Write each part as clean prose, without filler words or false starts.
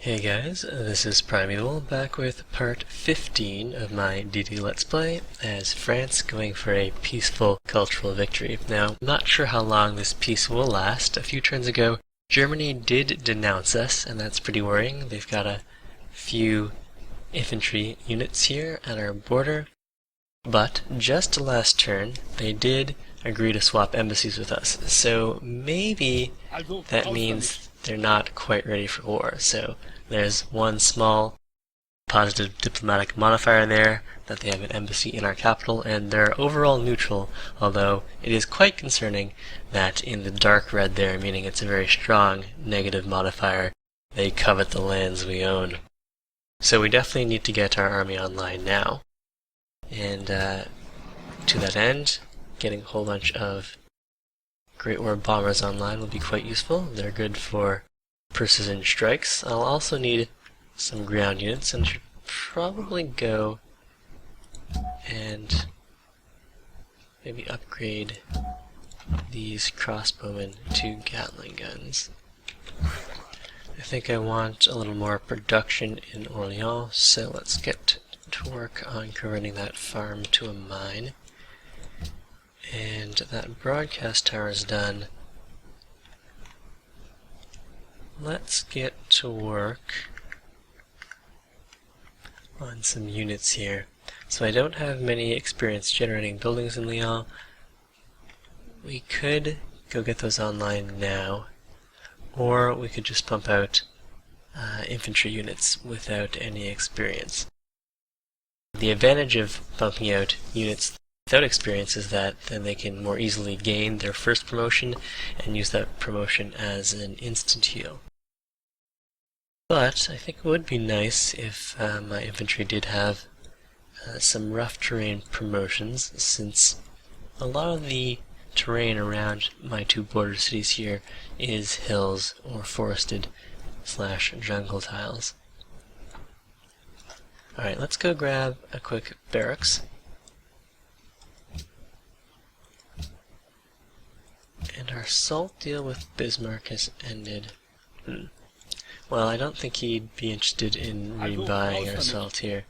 Hey guys, this is Primeval, back with part 15 of my Deity Let's Play as France going for a peaceful cultural victory. Now, I'm not sure how long this peace will last. A few turns ago, Germany did denounce us, and that's pretty worrying. They've got a few infantry units here at our border, but just last turn, they did agree to swap embassies with us, so maybe that means they're not quite ready for war. So there's one small positive diplomatic modifier there, that they have an embassy in our capital, and they're overall neutral, although it is quite concerning that in the dark red there, meaning it's a very strong negative modifier, they covet the lands we own. So we definitely need to get our army online now. And to that end, getting a whole bunch of Great War bombers online will be quite useful. They're good for precision strikes. I'll also need some ground units, and should probably go and maybe upgrade these crossbowmen to Gatling guns. I think I want a little more production in Orléans, so let's get to work on converting that farm to a mine. And that broadcast tower is done. Let's get to work on some units here. So I don't have many experience generating buildings in Lyon. We could go get those online now, or we could just pump out infantry units without any experience. The advantage of pumping out units without experience is that then they can more easily gain their first promotion and use that promotion as an instant heal. But I think it would be nice if my infantry did have some rough terrain promotions, since a lot of the terrain around my two border cities here is hills or forested / jungle tiles. Alright, let's go grab a quick barracks. And our salt deal with Bismarck has ended. Well, I don't think he'd be interested in rebuying our salt here.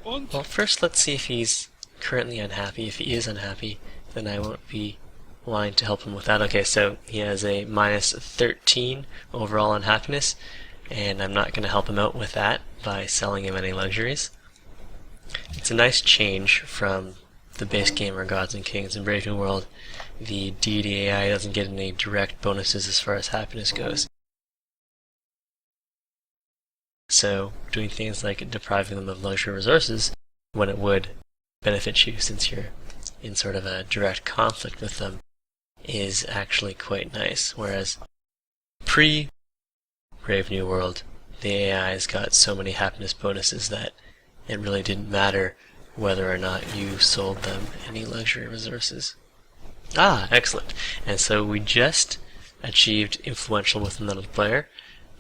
Well, first let's see if he's currently unhappy. If he is unhappy, then I won't be wanting to help him with that. Okay, so he has a minus 13 overall unhappiness, and I'm not going to help him out with that by selling him any luxuries. It's a nice change from the base game where Gods and Kings and Brave New World, the Deity AI doesn't get any direct bonuses as far as happiness goes. So doing things like depriving them of luxury resources when it would benefit you since you're in sort of a direct conflict with them is actually quite nice. Whereas pre-Brave New World, the AI's got so many happiness bonuses that it really didn't matter whether or not you sold them any luxury resources. Ah, excellent. And so we just achieved influential with another player.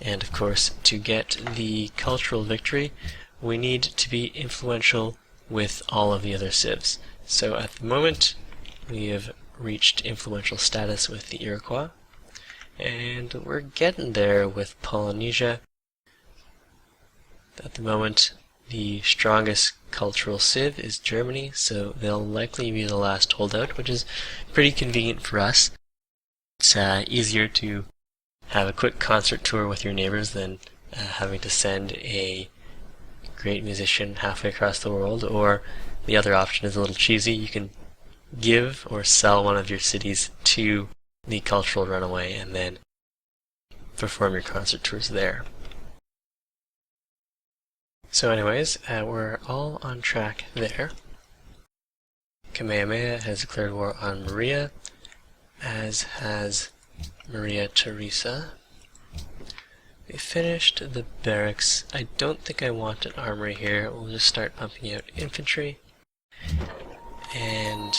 And of course, to get the cultural victory, we need to be influential with all of the other civs. So at the moment, we have reached influential status with the Iroquois, and we're getting there with Polynesia. At the moment, the strongest cultural civ is Germany, so they'll likely be the last holdout, which is pretty convenient for us. It's easier to have a quick concert tour with your neighbors than having to send a great musician halfway across the world, or the other option is a little cheesy. You can give or sell one of your cities to the cultural runaway and then perform your concert tours there. So anyways, we're all on track there. Kamehameha has declared war on Maria, as has Maria Theresa. We finished the barracks. I don't think I want an armory here. We'll just start pumping out infantry. And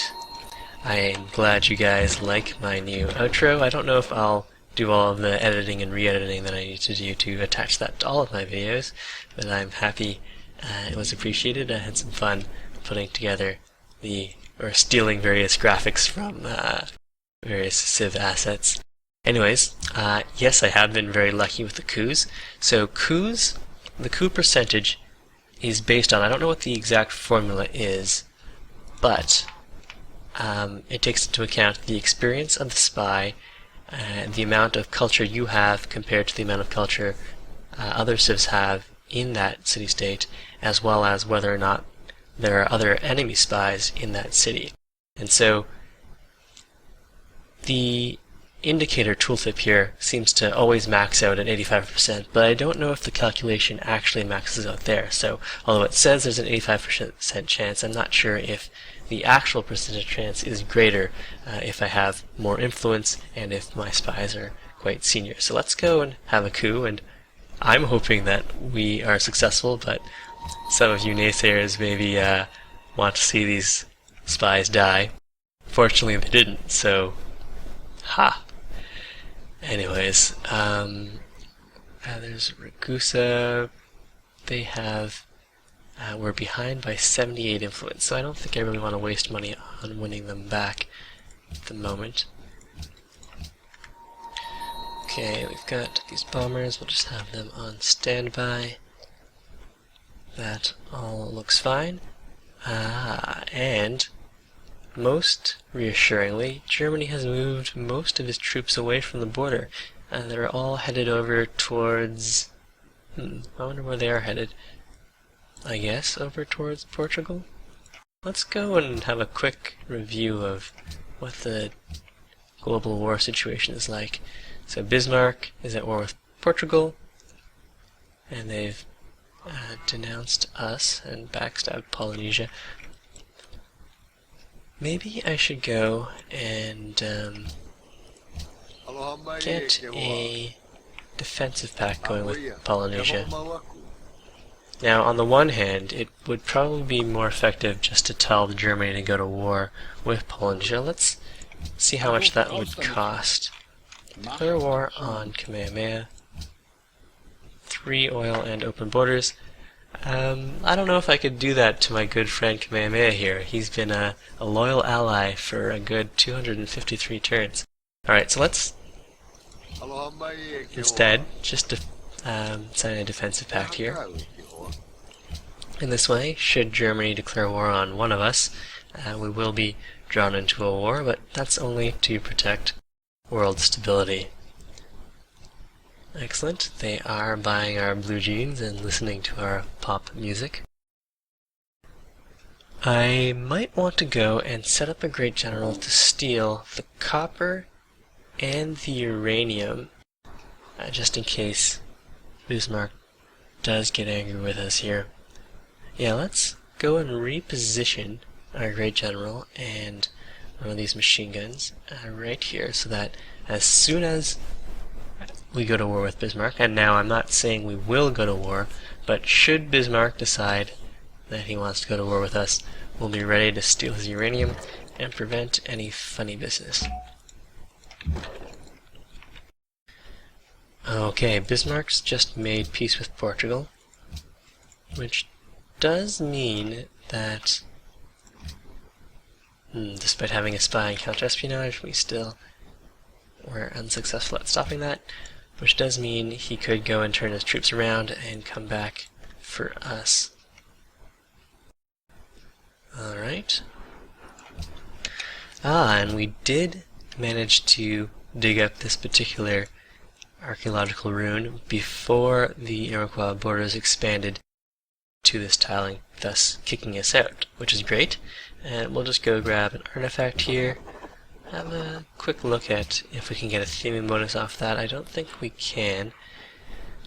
I'm glad you guys like my new outro. I don't know if I'll do all of the editing and re-editing that I need to do to attach that to all of my videos, but I'm happy it was appreciated. I had some fun putting together stealing various graphics from various Civ assets Anyways, yes, I have been very lucky with the coups. So the coup percentage is based on, I don't know what the exact formula is, but it takes into account the experience of the spy, the amount of culture you have compared to the amount of culture other civs have in that city-state, as well as whether or not there are other enemy spies in that city. And so the indicator tooltip here seems to always max out at 85%, but I don't know if the calculation actually maxes out there. So although it says there's an 85% chance, I'm not sure if the actual percentage chance is greater if I have more influence and if my spies are quite senior. So let's go and have a coup, and I'm hoping that we are successful, but some of you naysayers maybe want to see these spies die. Fortunately they didn't, so ha! Anyways, there's Ragusa. They have, we're behind by 78 influence, so I don't think I really want to waste money on winning them back at the moment. Okay, we've got these bombers, we'll just have them on standby. That all looks fine. And most reassuringly, Germany has moved most of its troops away from the border, and they're all headed over towards... I wonder where they are headed. I guess over towards Portugal? Let's go and have a quick review of what the global war situation is like. So Bismarck is at war with Portugal, and they've denounced us and backstabbed Polynesia. Maybe I should go and get a defensive pact going with Polynesia. Now, on the one hand, it would probably be more effective just to tell Germany to go to war with Polynesia. Let's see how much that would cost. Declare war on Kamehameha. 3 oil and open borders. I don't know if I could do that to my good friend Kamehameha here. He's been a loyal ally for a good 253 turns. Alright, so let's instead just sign a defensive pact here. In this way, should Germany declare war on one of us, we will be drawn into a war, but that's only to protect world stability. Excellent. They are buying our blue jeans and listening to our pop music. I might want to go and set up a great general to steal the copper and the uranium, just in case Bismarck does get angry with us here. Yeah, let's go and reposition our great general and one of these machine guns right here, so that as soon as we go to war with Bismarck, and now I'm not saying we will go to war, but should Bismarck decide that he wants to go to war with us, we'll be ready to steal his uranium and prevent any funny business. Okay, Bismarck's just made peace with Portugal, which does mean that despite having a spy and counter-espionage, we still were unsuccessful at stopping that, which does mean he could go and turn his troops around and come back for us. Alright. And we did manage to dig up this particular archaeological ruin before the Iroquois borders expanded to this tiling, thus kicking us out, which is great. And we'll just go grab an artifact here, have a quick look at if we can get a theming bonus off that. I don't think we can.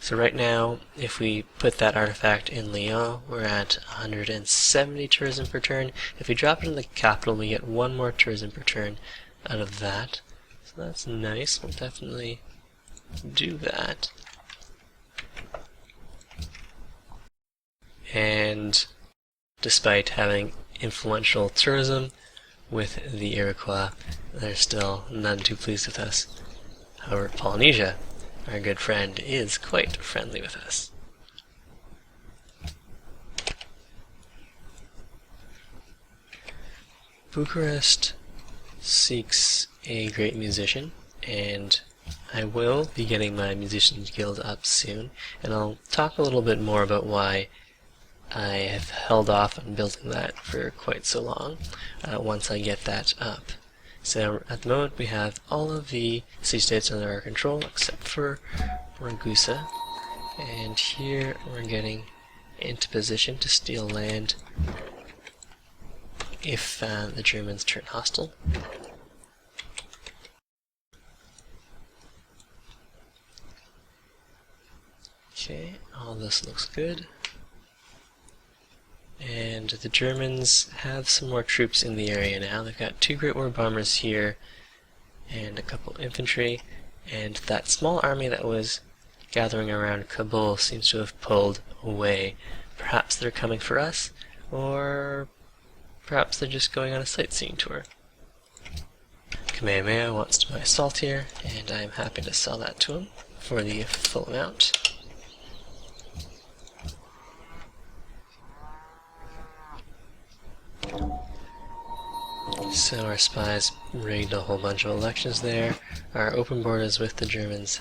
So right now, if we put that artifact in Lyon, we're at 170 tourism per turn. If we drop it in the capital, we get 1 more tourism per turn out of that. So that's nice. We'll definitely do that. And despite having influential tourism with the Iroquois, they're still none too pleased with us. However, Polynesia, our good friend, is quite friendly with us. Bucharest seeks a great musician, and I will be getting my Musicians Guild up soon, and I'll talk a little bit more about why I have held off on building that for quite so long once I get that up. So at the moment we have all of the city-states under our control except for Ragusa, and here we're getting into position to steal land if the Germans turn hostile. Okay, all this looks good. And the Germans have some more troops in the area now. They've got 2 Great War bombers here and a couple infantry, and that small army that was gathering around Kabul seems to have pulled away. Perhaps they're coming for us, or perhaps they're just going on a sightseeing tour. Kamehameha wants to buy salt here, and I'm happy to sell that to him for the full amount. So our spies rigged a whole bunch of elections there. Our open borders with the Germans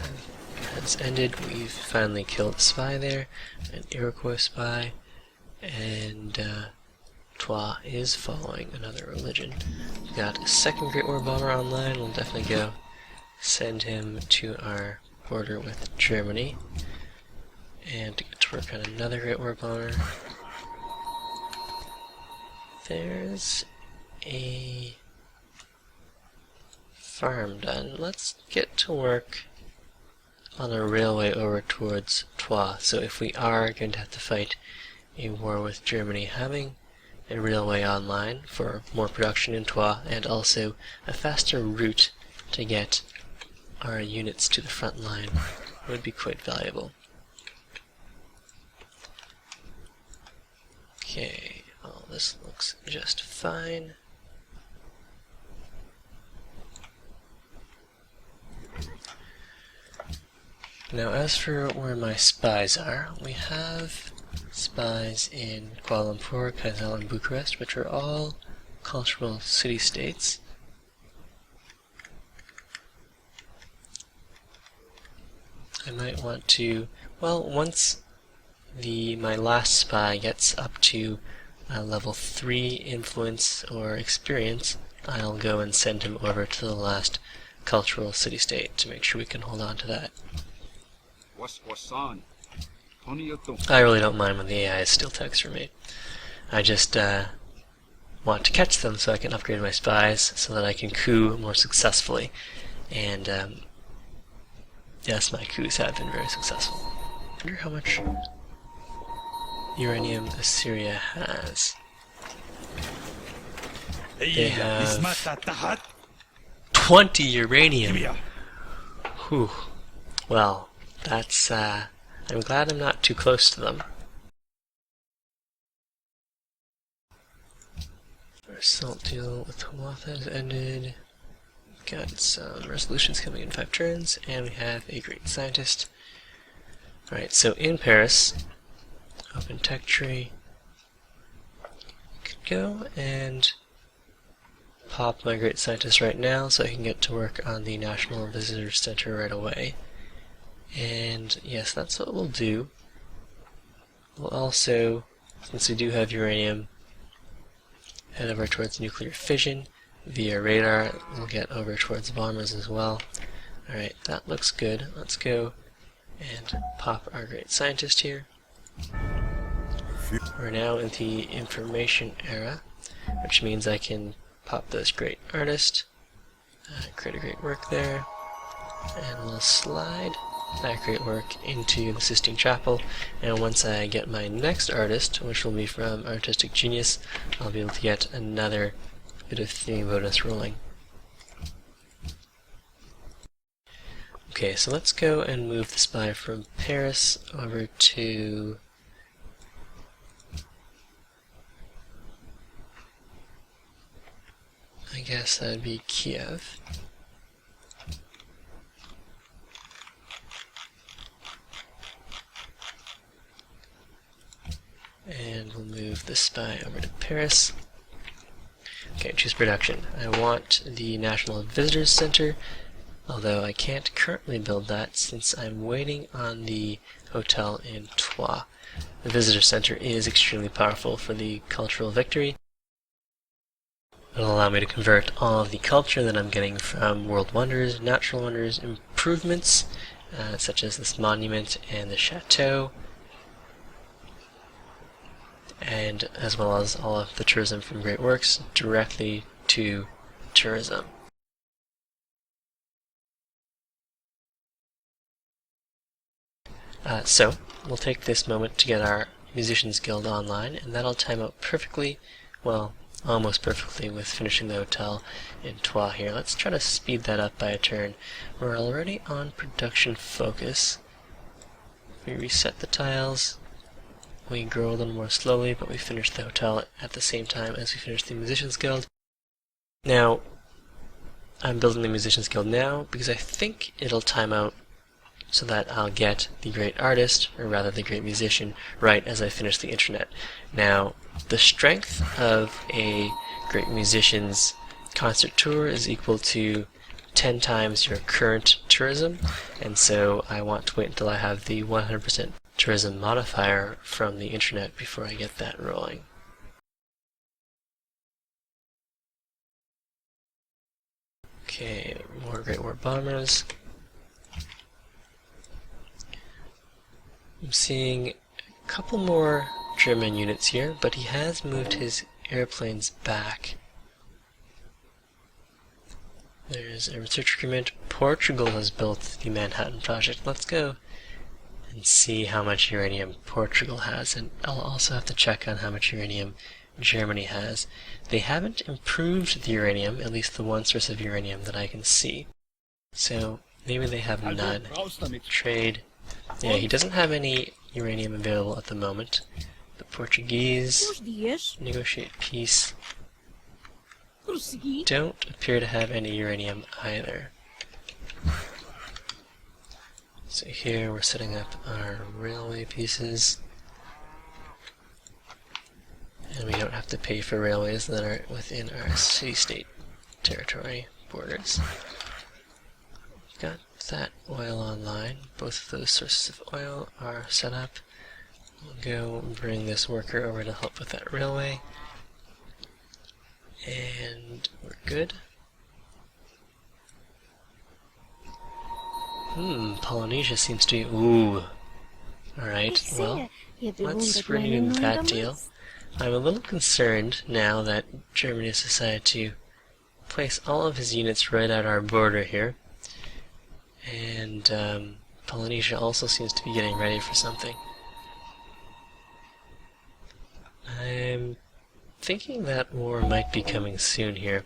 has ended. We've finally killed a spy there, an Iroquois spy, and Twa is following another religion. We've got a second Great War bomber online. We'll definitely go send him to our border with Germany and to get to work on another Great War bomber. There's a farm done. Let's get to work on a railway over towards Twa. So if we are going to have to fight a war with Germany, having a railway online for more production in Twa and also a faster route to get our units to the front line would be quite valuable. Okay, all this looks just fine. Now as for where my spies are, we have spies in Kuala Lumpur, Kaisal, and Bucharest, which are all cultural city-states. I might want to, well, once my last spy gets up to level 3 influence or experience, I'll go and send him over to the last cultural city-state to make sure we can hold on to that. I really don't mind when the AI steal text from me. I just want to catch them so I can upgrade my spies so that I can coup more successfully. And yes, my coups have been very successful. I wonder how much uranium Assyria has. They have 20 uranium. Whew. Well, that's I'm glad I'm not too close to them. Our salt deal with Hawatha has ended. We've got some resolutions coming in 5 turns, and we have a great scientist. Alright, so in Paris, open tech tree. Could go and pop my great scientist right now so I can get to work on the National Visitors Center right away. And yes, that's what we'll do. We'll also, since we do have uranium, head over towards nuclear fission via radar. We'll get over towards bombers as well. Alright, that looks good. Let's go and pop our great scientist here. We're now in the information era, which means I can pop this great artist, create a great work there, and we'll slide that great work into the Sistine Chapel, and once I get my next artist, which will be from Artistic Genius, I'll be able to get another bit of theme bonus rolling. Okay, so let's go and move the spy from Paris over to I guess that'd be Kiev. And we'll move the spy over to Paris. Okay, choose production. I want the National Visitors Center, although I can't currently build that since I'm waiting on the hotel in Troyes. The visitor center is extremely powerful for the cultural victory. It'll allow me to convert all of the culture that I'm getting from world wonders, natural wonders, improvements, such as this monument and the chateau, and as well as all of the tourism from great works directly to tourism. So we'll take this moment to get our Musicians Guild online, and that'll time out perfectly, well, almost perfectly, with finishing the hotel in Troyes here. Let's try to speed that up by a turn. We're already on production focus. We reset the tiles, we grow a little more slowly, but we finish the hotel at the same time as we finish the Musicians Guild. Now, I'm building the Musicians Guild now because I think it'll time out so that I'll get the great artist, or rather the great musician, right as I finish the internet. Now, the strength of a great musician's concert tour is equal to 10 times your current tourism, and so I want to wait until I have the 100% tourism modifier from the internet before I get that rolling. Okay, more Great War bombers. I'm seeing a couple more German units here, but he has moved his airplanes back. There's a research agreement. Portugal has built the Manhattan Project. Let's go and see how much uranium Portugal has, and I'll also have to check on how much uranium Germany has. They haven't improved the uranium, at least the one source of uranium that I can see. So maybe they have none. Trade. Yeah, he doesn't have any uranium available at the moment. The Portuguese negotiate peace. Don't appear to have any uranium either. So here we're setting up our railway pieces. And we don't have to pay for railways that are within our city-state territory borders. We've got that oil online. Both of those sources of oil are set up. We'll go bring this worker over to help with that railway. And we're good. Polynesia seems to be... Ooh. Alright, well, let's renew that deal. I'm a little concerned now that Germany has decided to place all of his units right at our border here. And Polynesia also seems to be getting ready for something. I'm thinking that war might be coming soon here,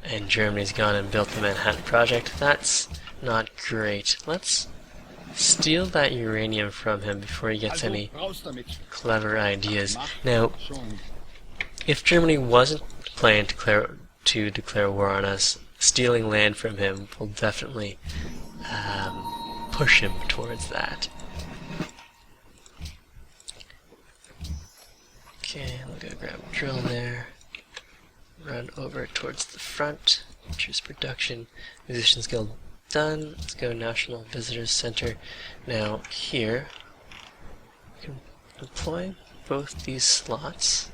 and Germany's gone and built the Manhattan Project. That's not great. Let's steal that uranium from him before he gets any clever ideas. Now, if Germany wasn't planning to declare war on us, stealing land from him will definitely push him towards that. Okay, we'll go grab a drill there. Run over towards the front. Choose production. Musicians Guild done. Let's go National Visitors Center. Now here, we can employ both these slots.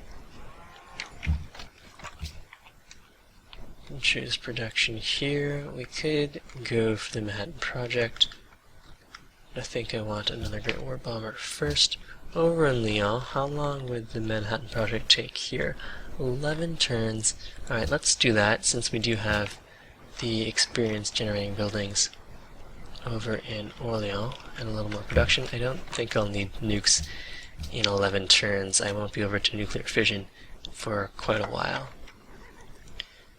And choose production here. We could go for the Manhattan Project. I think I want another Great War Bomber first. Over in Lyon, how long would the Manhattan Project take here? 11 turns. Alright, let's do that since we do have the experience generating buildings over in Orléans and a little more production. I don't think I'll need nukes in 11 turns. I won't be over to nuclear fission for quite a while.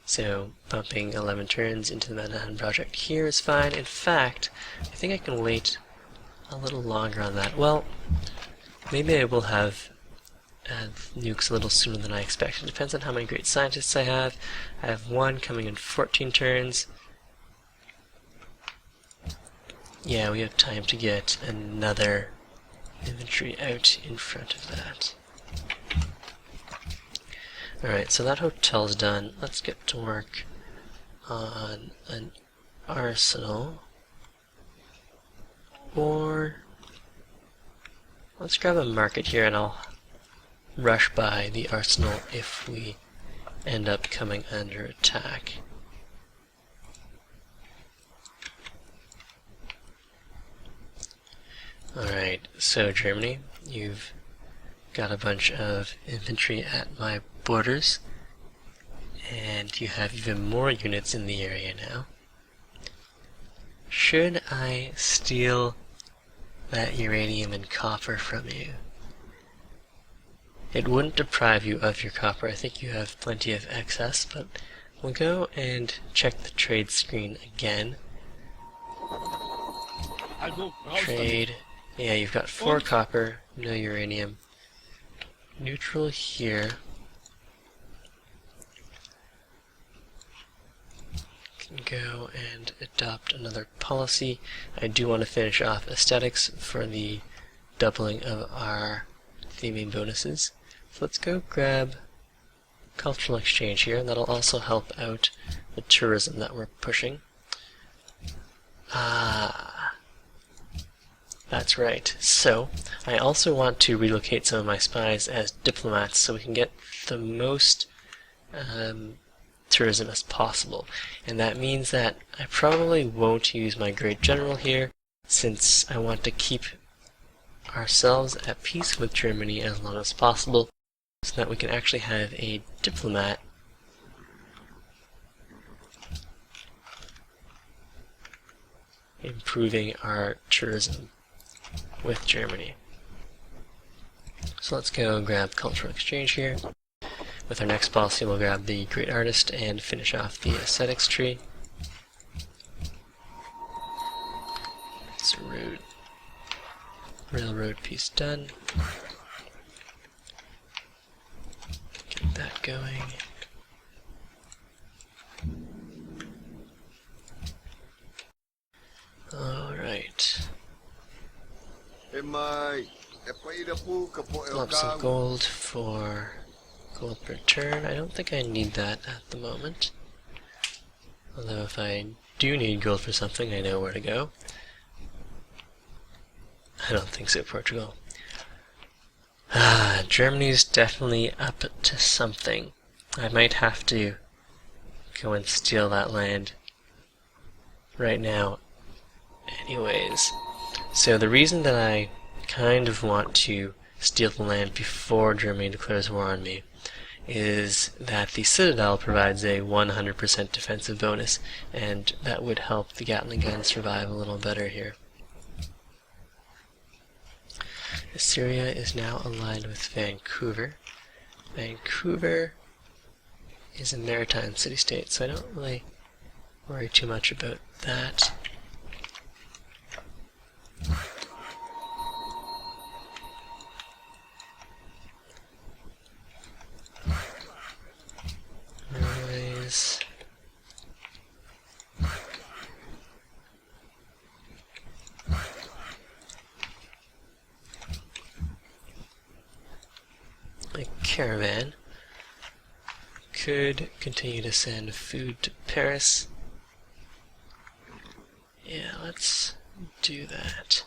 So bumping 11 turns into the Manhattan Project here is fine. In fact, I think I can wait a little longer on that. Well, maybe I will have nukes a little sooner than I expected. It depends on how many great scientists I have. I have one coming in 14 turns. Yeah, we have time to get another infantry out in front of that. Alright, so that hotel's done. Let's get to work on an arsenal. Or let's grab a market here and I'll rush by the arsenal if we end up coming under attack. Alright, so Germany, you've got a bunch of infantry at my borders, and you have even more units in the area now. Should I steal that uranium and copper from you? It wouldn't deprive you of your copper. I think you have plenty of excess, but we'll go and check the trade screen again. Trade. Yeah, you've got 4 copper, no uranium. Neutral here. Can go and adopt another policy. I do want to finish off aesthetics for the doubling of our theming bonuses. So let's go grab cultural exchange here, and that'll also help out the tourism that we're pushing. That's right. So, I also want to relocate some of my spies as diplomats so we can get the most tourism as possible. And that means that I probably won't use my great general here, since I want to keep ourselves at peace with Germany as long as possible, so that we can actually have a diplomat improving our tourism with Germany. So let's go and grab cultural exchange here. With our next policy, we'll grab the Great Artist and finish off the aesthetics tree. It's a railroad piece done. Get that going. Alright. Lump some gold for gold per turn. I don't think I need that at the moment. Although if I do need gold for something, I know where to go. I don't think so, Portugal. Germany's definitely up to something. I might have to go and steal that land right now anyways. So the reason that I kind of want to steal the land before Germany declares war on me is that the Citadel provides a 100% defensive bonus, and that would help the Gatling gun survive a little better here. Assyria is now aligned with Vancouver. Vancouver is a maritime city-state, so I don't really worry too much about that. Railways. A caravan could continue to send food to Paris. Yeah, let's do that.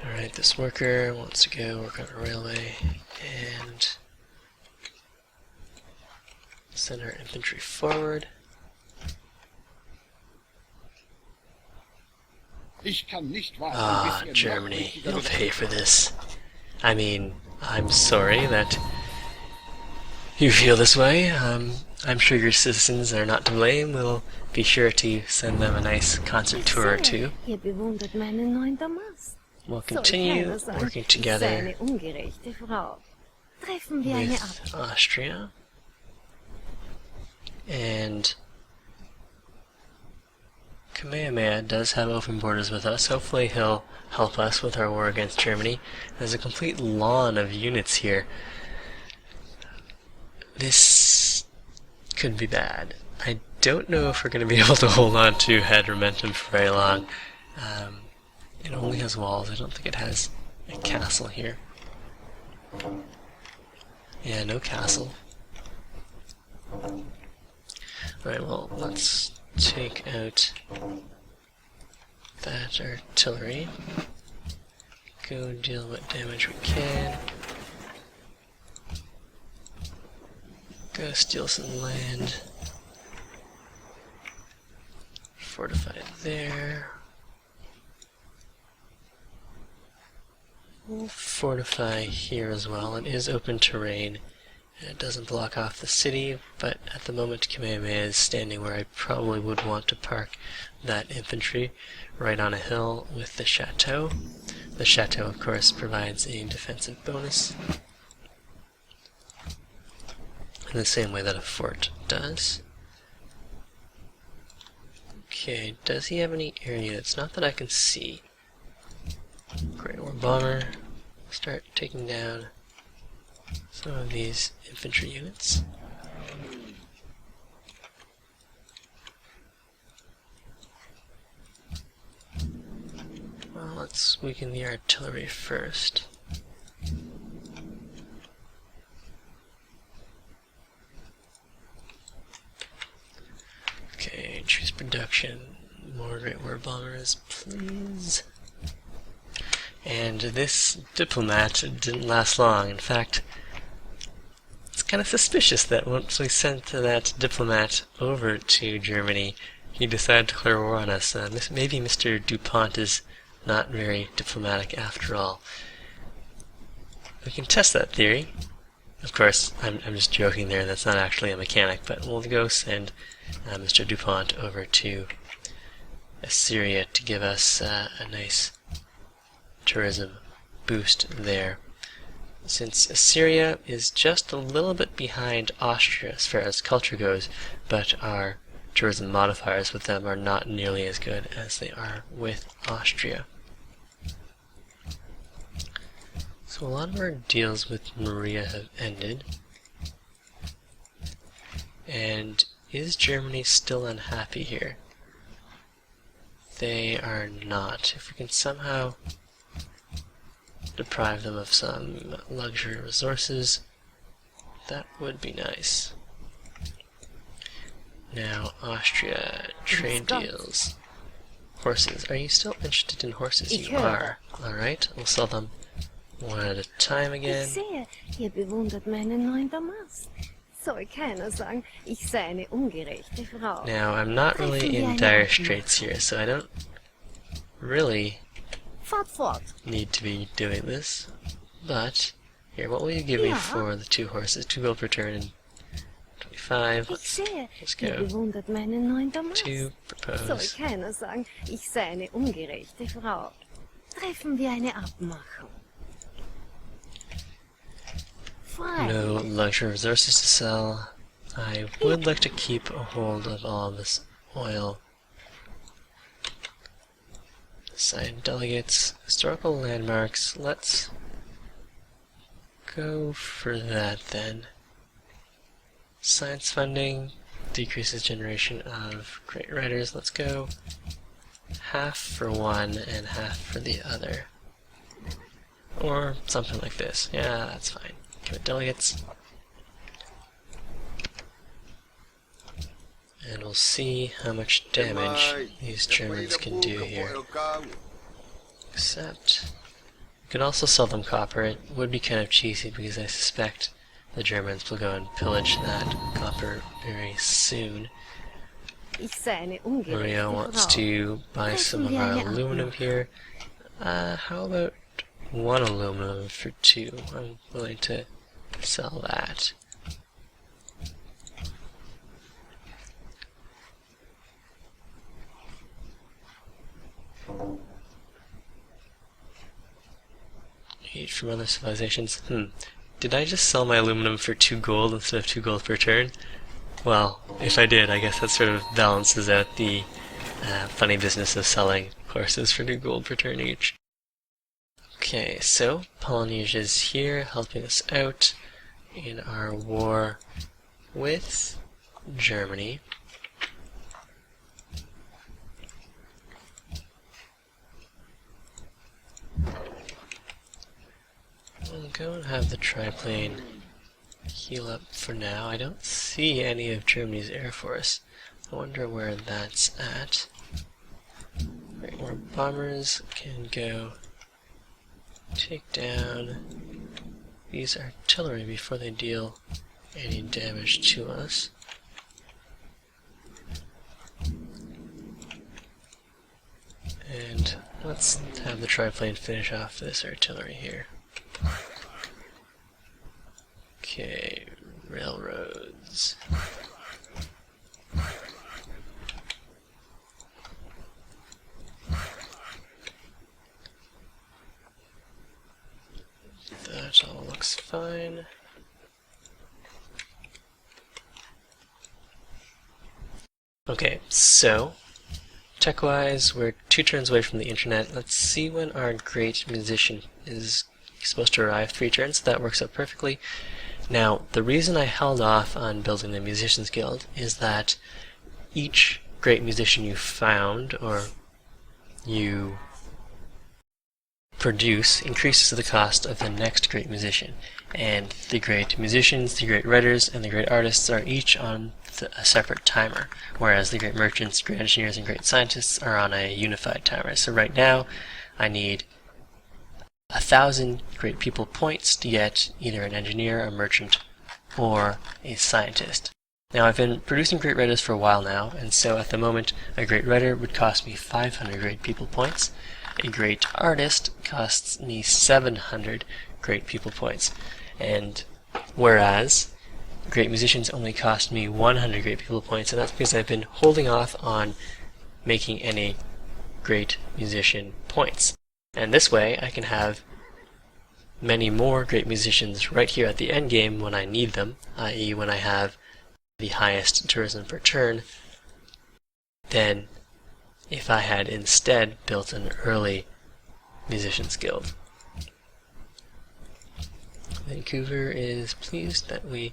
Alright, this worker wants to go work on a railway and send our infantry forward. Germany, you'll pay for this. I mean, I'm sorry that you feel this way. I'm sure your citizens are not to blame. We'll be sure to send them a nice concert tour or two. We'll continue working together with Austria. And Kamehameha does have open borders with us. Hopefully he'll help us with our war against Germany. There's a complete lawn of units here. This could be bad. I don't know if we're going to be able to hold on to head momentum for very long. It only has walls. I don't think it has a castle here. Yeah, no castle. Alright, well, let's take out that artillery. Go deal what damage we can. Go steal some land. Fortify there. We'll fortify here as well. It is open terrain. It doesn't block off the city, but at the moment Kamehameha is standing where I probably would want to park that infantry, right on a hill with the chateau. The chateau, of course, provides a defensive bonus in the same way that a fort does. Okay, does he have any air units? Not that I can see. Great War Bomber. Start taking down some of these infantry units. Well, let's weaken the artillery first. Okay, increase production. More Great War Bombers, please. And this diplomat didn't last long. In fact, it's kind of suspicious that once we sent that diplomat over to Germany, he decided to declare war on us. Maybe Mr. DuPont is not very diplomatic after all. We can test that theory. Of course, I'm just joking there, that's not actually a mechanic, but we'll go send Mr. DuPont over to Assyria to give us a nice tourism boost there. Since Assyria is just a little bit behind Austria as far as culture goes, but our tourism modifiers with them are not nearly as good as they are with Austria. So a lot of our deals with Maria have ended. And is Germany still unhappy here? They are not. If we can somehow deprive them of some luxury resources, that would be nice. Now, Austria, trade deals. Horses. Are you still interested in horses? You are. Alright, we'll sell them one at a time again. Ich sehe, ihr bewundert meinen neuen Damast. Soll keiner sagen, ich sei eine ungerechte Frau. Now, I'm not really in dire straits here, so I don't really need to be doing this. But, here, what will you give me for the 2 horses? 2 gold per turn and 25. Let's go. 2 propose. Soll keiner sagen, ich sei eine ungerechte Frau. Treffen wir eine Abmachung. No luxury resources to sell. I would like to keep a hold of all this oil. Assign delegates, historical landmarks. Let's go for that then. Science funding decreases generation of great writers. Let's go half for one and half for the other. Or something like this. Yeah, that's fine. Give it delegates. And we'll see how much damage these Germans can do here. Except, we could also sell them copper. It would be kind of cheesy because I suspect the Germans will go and pillage that copper very soon. Maria wants to buy some of our aluminum here. How about 1 aluminum for 2? I'm willing to sell that. Aid from other civilizations. Did I just sell my aluminum for 2 gold instead of 2 gold per turn? Well, if I did, I guess that sort of balances out the funny business of selling horses for 2 gold per turn each. Okay, so Polynesia's here helping us out in our war with Germany. We'll go and have the triplane heal up for now. I don't see any of Germany's air force. I wonder where that's at. Right, more bombers can go take down these artillery before they deal any damage to us. And let's have the triplane finish off this artillery here. Okay, railroads. That all looks fine. Okay, so tech-wise, we're 2 turns away from the internet. Let's see when our great musician is supposed to arrive. 3 turns. That works out perfectly. Now, the reason I held off on building the Musicians Guild is that each great musician you found or you produce increases the cost of the next great musician. And the great musicians, the great writers, and the great artists are each on a separate timer, whereas the great merchants, great engineers, and great scientists are on a unified timer. So right now, I need 1,000 great people points to get either an engineer, a merchant, or a scientist. Now, I've been producing great writers for a while now, and so at the moment, a great writer would cost me 500 great people points. A great artist costs me 700 great people points. And whereas great musicians only cost me 100 great people points, and that's because I've been holding off on making any great musician points. And this way I can have many more great musicians right here at the end game when I need them, i.e. when I have the highest tourism per turn, than if I had instead built an early Musicians Guild. Vancouver is pleased that we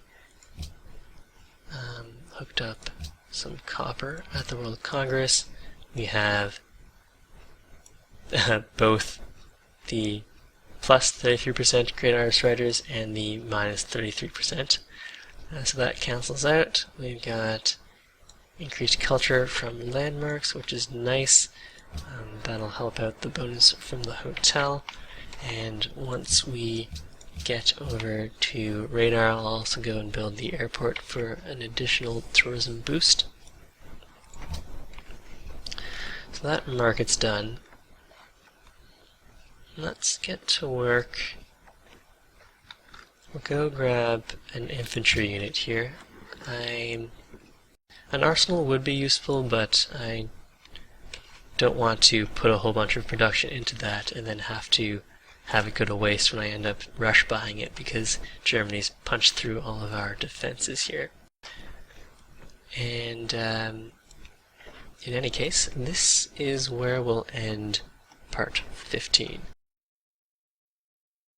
hooked up some copper at the World Congress. We have both the plus 33% great artist writers and the minus 33%. So that cancels out. We've got increased culture from landmarks, which is nice. That'll help out the bonus from the hotel. And once we get over to radar, I'll also go and build the airport for an additional tourism boost. So that market's done. Let's get to work. We'll go grab an infantry unit here. An arsenal would be useful, but I don't want to put a whole bunch of production into that and then have to have it go to waste when I end up rush buying it because Germany's punched through all of our defenses here. And in any case, this is where we'll end part 15.